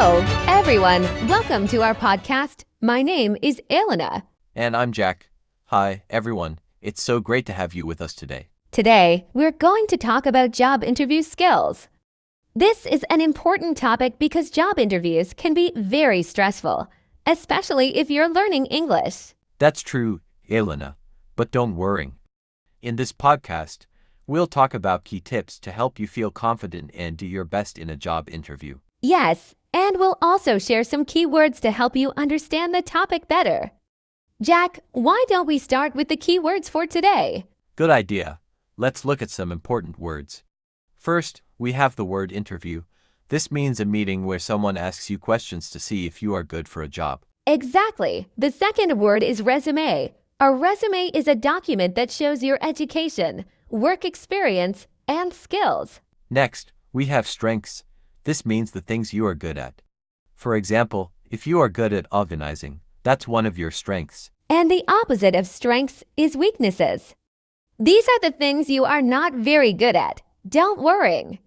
Hello, everyone. Welcome to our podcast. My name is Elena. And I'm Jack. Hi, everyone. It's so great to have you with us today. Today, we're going to talk about job interview skills. This is an important topic because job interviews can be very stressful, especially if you're learning English. That's true, Elena. But don't worry. In this podcast, we'll talk about key tips to help you feel confident and do your best in a job interview. Yes, and we'll also share some keywords to help you understand the topic better. Jack, why don't we start with the keywords for today? Good idea. Let's look at some important words. First, we have the word interview. This means a meeting where someone asks you questions to see if you are good for a job. Exactly. The second word is resume. A resume is a document that shows your education, work experience, and skills. Next, we have strengths. This means the things you are good at. For example, if you are good at organizing, that's one of your strengths. And the opposite of strengths is weaknesses. These are the things you are not very good at. Don't worry.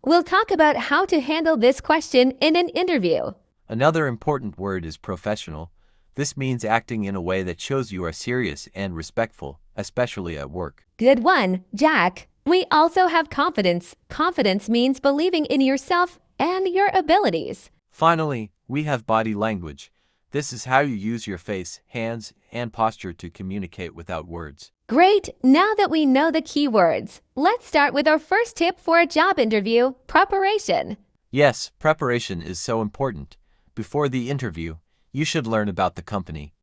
We'll talk about how to handle this question in an interview. Another important word is professional. This means acting in a way that shows you are serious and respectful, especially at work. Good one, Jack. We also have confidence. Confidence means believing in yourself and your abilities. Finally, we have body language. This is how you use your face, hands, and posture to communicate without words. Great! Now that we know the keywords, let's start with our first tip for a job interview, preparation. Yes, preparation is so important. Before the interview, you should learn about the company.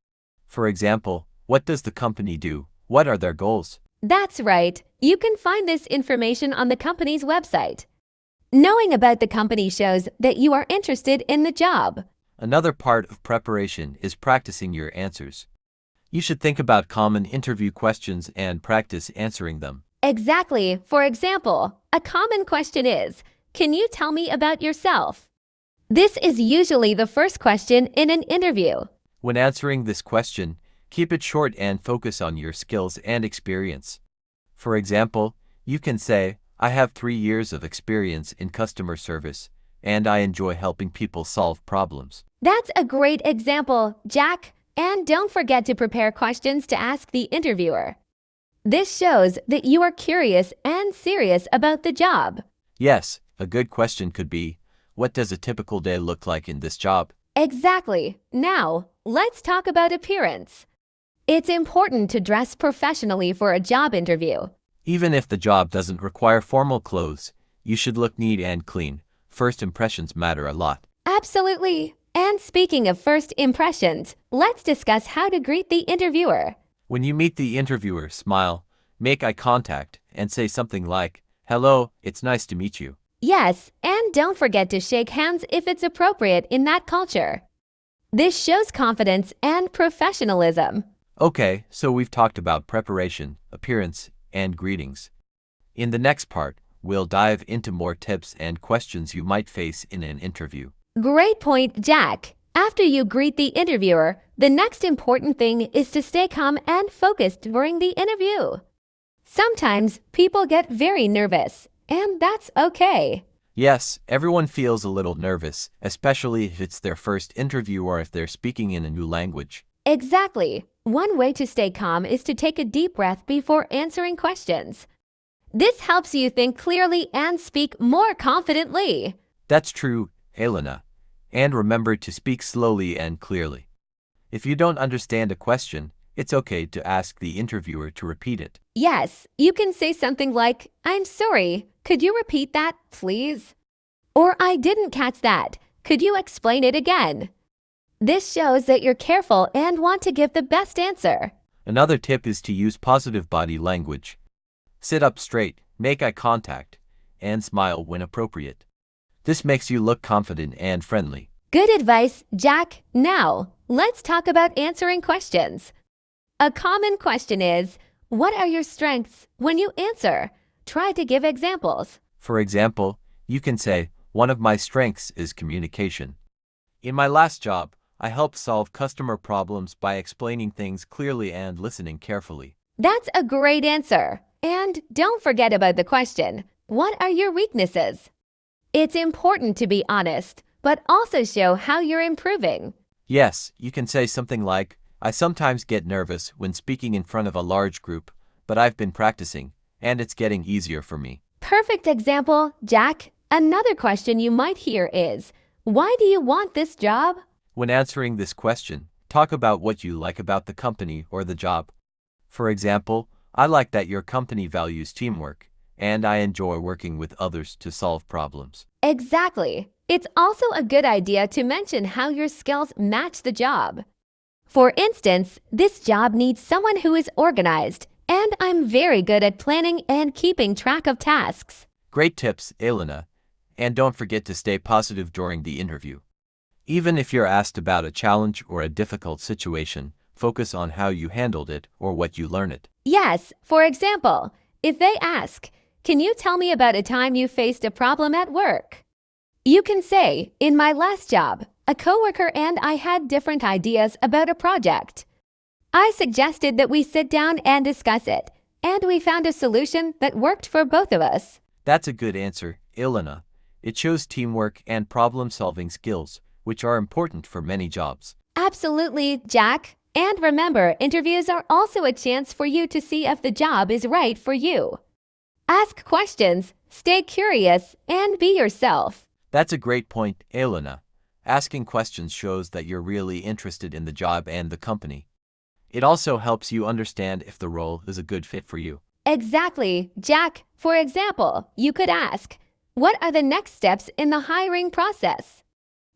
For example, what does the company do? What are their goals? That's right. You can find this information on the company's website. Knowing about the company shows that you are interested in the job. Another part of preparation is practicing your answers. You should think about common interview questions and practice answering them. Exactly. For example, a common question is, "Can you tell me about yourself?" This is usually the first question in an interview. When answering this question, keep it short and focus on your skills and experience. For example, you can say, "I have 3 years of experience in customer service, and I enjoy helping people solve problems." That's a great example, Jack. And don't forget to prepare questions to ask the interviewer. This shows that you are curious and serious about the job. Yes, a good question could be, what does a typical day look like in this job? Exactly. Now, let's talk about appearance. It's important to dress professionally for a job interview. Even if the job doesn't require formal clothes, you should look neat and clean. First impressions matter a lot. Absolutely. And speaking of first impressions, let's discuss how to greet the interviewer. When you meet the interviewer, smile, make eye contact, and say something like, "Hello, it's nice to meet you." Yes, and don't forget to shake hands if it's appropriate in that culture. This shows confidence and professionalism. Okay, so we've talked about preparation, appearance, and greetings. In the next part, we'll dive into more tips and questions you might face in an interview. Great point, Jack. After you greet the interviewer, the next important thing is to stay calm and focused during the interview. Sometimes people get very nervous, and that's okay. Yes, everyone feels a little nervous, especially if it's their first interview or if they're speaking in a new language. Exactly. One way to stay calm is to take a deep breath before answering questions. This helps you think clearly and speak more confidently. That's true, Elena. And remember to speak slowly and clearly. If you don't understand a question, it's okay to ask the interviewer to repeat it. Yes, you can say something like, "I'm sorry, could you repeat that, please?" Or, "I didn't catch that. Could you explain it again?" This shows that you're careful and want to give the best answer. Another tip is to use positive body language. Sit up straight, make eye contact, and smile when appropriate. This makes you look confident and friendly. Good advice, Jack. Now, let's talk about answering questions. A common question is, "What are your strengths?" When you answer, try to give examples. For example, you can say, "One of my strengths is communication. In my last job, I helped solve customer problems by explaining things clearly and listening carefully." That's a great answer. And don't forget about the question, "What are your weaknesses?" It's important to be honest. but also show how you're improving. Yes, you can say something like, I sometimes get nervous when speaking in front of a large group, but I've been practicing, and it's getting easier for me. Perfect example, Jack. Another question you might hear is, why do you want this job? When answering this question, talk about what you like about the company or the job. For example, I like that your company values teamwork, and I enjoy working with others to solve problems. Exactly. It's also a good idea to mention how your skills match the job. For instance, this job needs someone who is organized, and I'm very good at planning and keeping track of tasks. Great tips, Elena. And don't forget to stay positive during the interview. Even if you're asked about a challenge or a difficult situation, focus on how you handled it or what you learned. Yes, for example, if they ask, can you tell me about a time you faced a problem at work? You can say, in my last job, a coworker and I had different ideas about a project. I suggested that we sit down and discuss it, and we found a solution that worked for both of us. That's a good answer, Elena. It shows teamwork and problem-solving skills, which are important for many jobs. Absolutely, Jack. And remember, interviews are also a chance for you to see if the job is right for you. Ask questions, stay curious, and be yourself. That's a great point, Elena. Asking questions shows that you're really interested in the job and the company. It also helps you understand if the role is a good fit for you. Exactly, Jack. For example, you could ask, what are the next steps in the hiring process?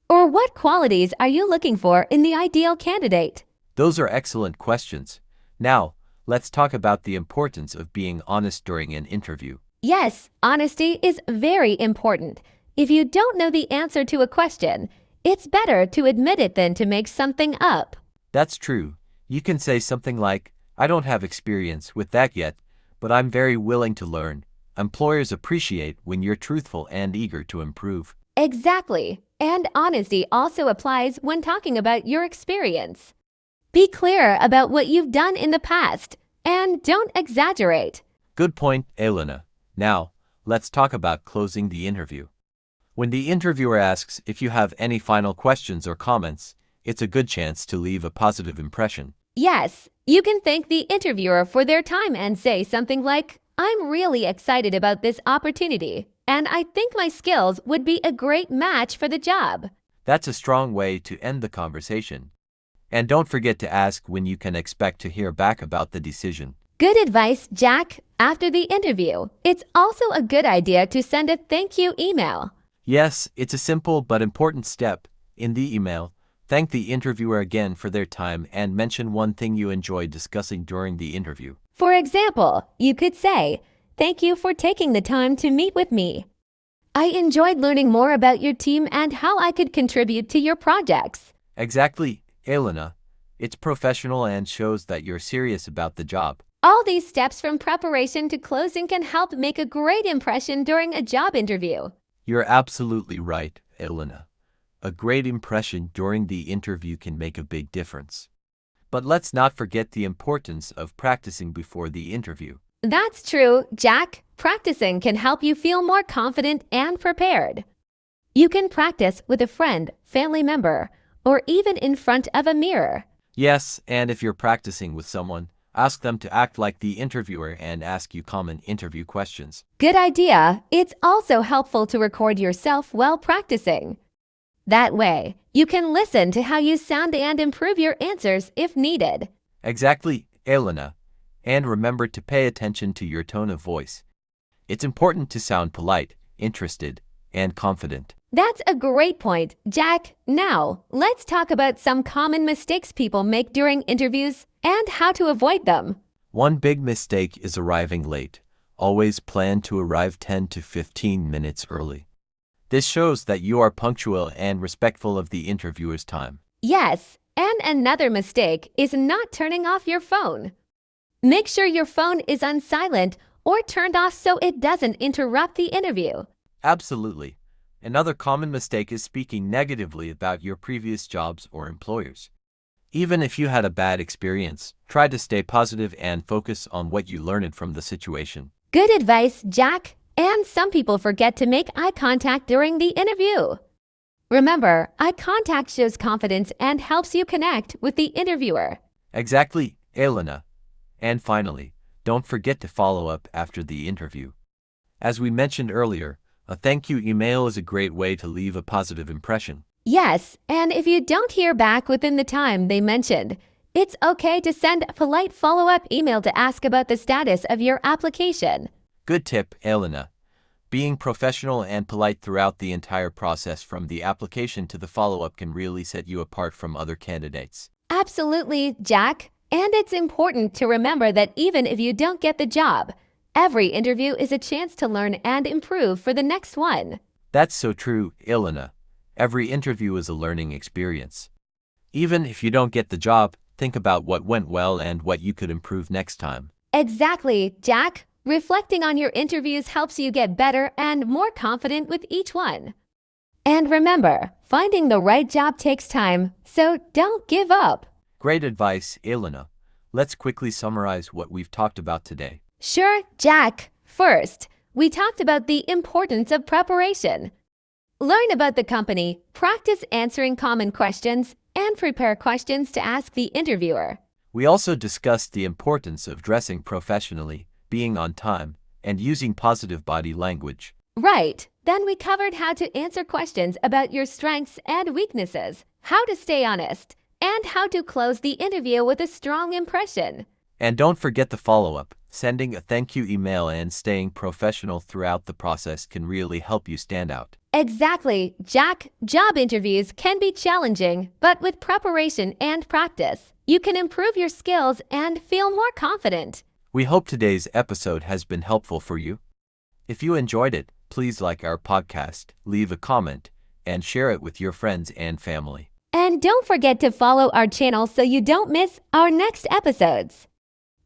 Or what qualities are you looking for in the ideal candidate? Those are excellent questions. Now, let's talk about the importance of being honest during an interview. Yes, honesty is very important. If you don't know the answer to a question, it's better to admit it than to make something up. That's true. You can say something like, I don't have experience with that yet, but I'm very willing to learn. Employers appreciate when you're truthful and eager to improve. Exactly. And honesty also applies when talking about your experience. Be clear about what you've done in the past, and don't exaggerate. Good point, Elena. Now, let's talk about closing the interview. When the interviewer asks if you have any final questions or comments, it's a good chance to leave a positive impression. Yes, you can thank the interviewer for their time and say something like, I'm really excited about this opportunity, and I think my skills would be a great match for the job. That's a strong way to end the conversation. And don't forget to ask when you can expect to hear back about the decision. Good advice, Jack. After the interview, it's also a good idea to send a thank you email. Yes, it's a simple but important step. In the email, thank the interviewer again for their time and mention one thing you enjoyed discussing during the interview. For example, you could say, thank you for taking the time to meet with me. I enjoyed learning more about your team and how I could contribute to your projects. Exactly, Elena. It's professional and shows that you're serious about the job. All these steps from preparation to closing can help make a great impression during a job interview. You're absolutely right, Elena. A great impression during the interview can make a big difference. But let's not forget the importance of practicing before the interview. That's true, Jack. Practicing can help you feel more confident and prepared. You can practice with a friend, family member, or even in front of a mirror. Yes, and if you're practicing with someone, ask them to act like the interviewer and ask you common interview questions. Good idea. It's also helpful to record yourself while practicing. That way, you can listen to how you sound and improve your answers if needed. Exactly, Elena. And remember to pay attention to your tone of voice. It's important to sound polite, interested, and confident. That's a great point, Jack. Now, let's talk about some common mistakes people make during interviews and how to avoid them. One big mistake is arriving late. Always plan to arrive 10 to 15 minutes early. This shows that you are punctual and respectful of the interviewer's time. Yes, and another mistake is not turning off your phone. Make sure your phone is on silent or turned off so it doesn't interrupt the interview. Absolutely. Another common mistake is speaking negatively about your previous jobs or employers. Even if you had a bad experience, try to stay positive and focus on what you learned from the situation. Good advice, Jack. And some people forget to make eye contact during the interview. Remember, eye contact shows confidence and helps you connect with the interviewer. Exactly, Elena. And finally, don't forget to follow up after the interview. As we mentioned earlier, a thank you email is a great way to leave a positive impression. Yes, and if you don't hear back within the time they mentioned, it's okay to send a polite follow-up email to ask about the status of your application. Good tip, Elena. Being professional and polite throughout the entire process from the application to the follow-up can really set you apart from other candidates. Absolutely, Jack. And it's important to remember that even if you don't get the job, every interview is a chance to learn and improve for the next one. That's so true, Elena. Every interview is a learning experience. Even if you don't get the job, think about what went well and what you could improve next time. Exactly, Jack. Reflecting on your interviews helps you get better and more confident with each one. And remember, finding the right job takes time, so don't give up. Great advice, Elena. Let's quickly summarize what we've talked about today. Sure, Jack. First, we talked about the importance of preparation. Learn about the company, practice answering common questions, and prepare questions to ask the interviewer. We also discussed the importance of dressing professionally, being on time, and using positive body language. Right. Then we covered how to answer questions about your strengths and weaknesses, how to stay honest, and how to close the interview with a strong impression. And don't forget the follow-up. Sending a thank you email and staying professional throughout the process can really help you stand out. Exactly, Jack. Job interviews can be challenging, but with preparation and practice, you can improve your skills and feel more confident. We hope today's episode has been helpful for you. If you enjoyed it, please like our podcast, leave a comment, and share it with your friends and family. And don't forget to follow our channel so you don't miss our next episodes.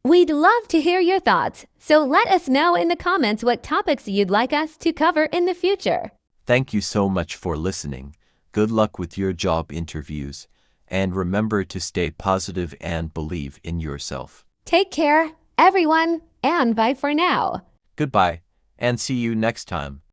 We'd love to hear your thoughts, so let us know in the comments what topics you'd like us to cover in the future. Thank you so much for listening. Good luck with your job interviews, and remember to stay positive and believe in yourself. Take care, everyone, and bye for now. Goodbye, and see you next time.